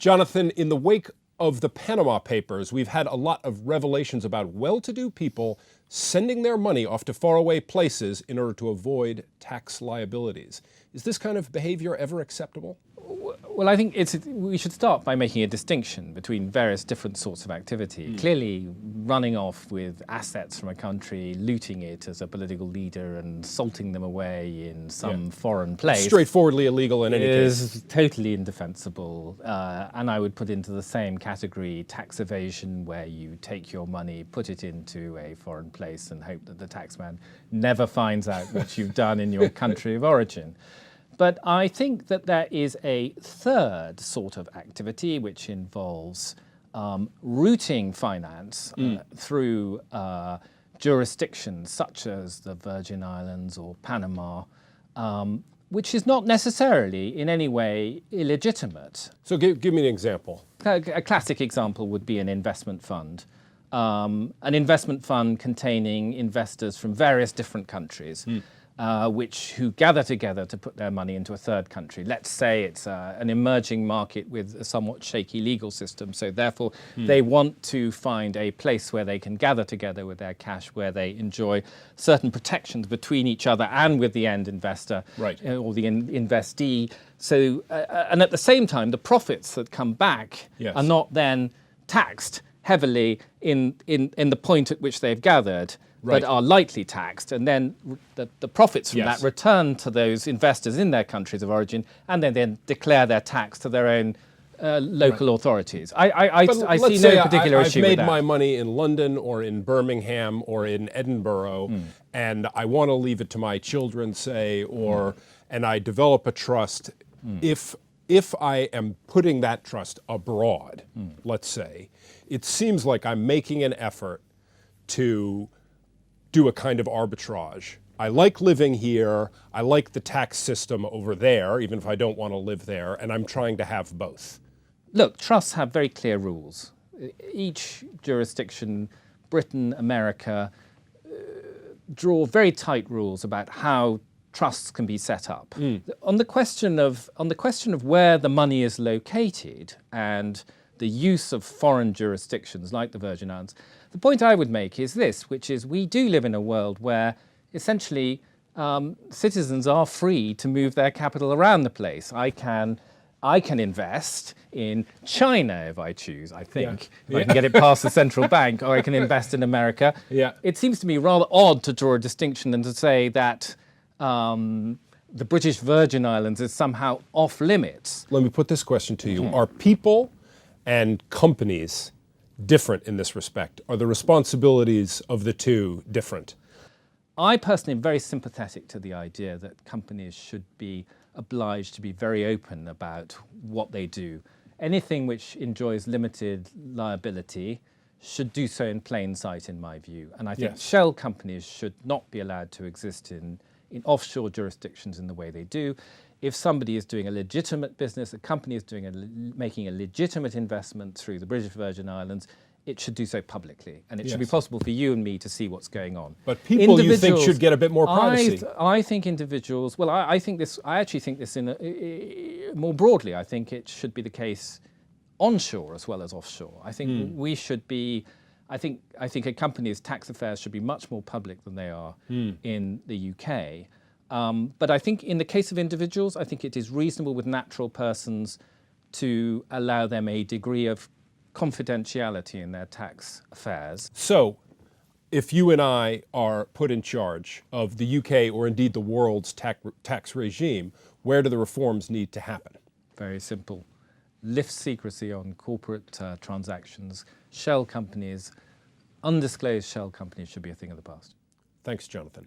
Jonathan, in the wake of the Panama Papers, we've had a lot of revelations about well-to-do people sending their money off to faraway places in order to avoid tax liabilities. Is this kind of behavior ever acceptable? Well, I think we should start by making a distinction between various different sorts of activity. Clearly, running off with assets from a country, looting it as a political leader and salting them away in some foreign place. Straightforwardly illegal in any case. Is totally indefensible. And I would put into the same category tax evasion, where you take your money, put it into a foreign place and hope that the taxman never finds out what you've done in your country of origin. But I think that there is a third sort of activity which involves routing finance through jurisdictions such as the Virgin Islands or Panama, which is not necessarily in any way illegitimate. So give me an example. A classic example would be an investment fund. An investment fund containing investors from various different countries. Who gather together to put their money into a third country. Let's say it's an emerging market with a somewhat shaky legal system, so therefore they want to find a place where they can gather together with their cash, where they enjoy certain protections between each other and with the end investor or the investee. So, and at the same time, the profits that come back are not then taxed heavily in the point at which they've gathered, but are lightly taxed, and then the profits from that return to those investors in their countries of origin, and then declare their tax to their own local authorities. I see no particular issue with that. I've made my money in London or in Birmingham or in Edinburgh, and I want to leave it to my children, say, and I develop a trust. If I am putting that trust abroad, let's say, it seems like I'm making an effort to do a kind of arbitrage. I like living here, I like the tax system over there, even if I don't want to live there, and I'm trying to have both. Look, trusts have very clear rules. Each jurisdiction, Britain, America, draw very tight rules about how trusts can be set up. On the question of where the money is located and the use of foreign jurisdictions like the Virgin Islands, the point I would make is this, which is we do live in a world where essentially citizens are free to move their capital around the place. I can invest in China if I choose, I think, if I can get it past the central bank, or I can invest in America. It seems to me rather odd to draw a distinction and to say that the British Virgin Islands is somehow off limits. Let me put this question to you. Are people and companies different in this respect? Are the responsibilities of the two different? I personally am very sympathetic to the idea that companies should be obliged to be very open about what they do. Anything which enjoys limited liability should do so in plain sight, in my view. And I think shell companies should not be allowed to exist in offshore jurisdictions in the way they do. If somebody is doing a legitimate business, a company is making a legitimate investment through the British Virgin Islands, it should do so publicly, and it should be possible for you and me to see what's going on. But people, you think, should get a bit more privacy? I think individuals. Well, I actually think this more broadly. I think it should be the case onshore as well as offshore. I think we should be. I think a company's tax affairs should be much more public than they are in the UK. But I think in the case of individuals, I think it is reasonable with natural persons to allow them a degree of confidentiality in their tax affairs. So, if you and I are put in charge of the UK or indeed the world's tax regime, where do the reforms need to happen? Very simple. Lift secrecy on corporate transactions. Shell companies, undisclosed shell companies should be a thing of the past. Thanks, Jonathan.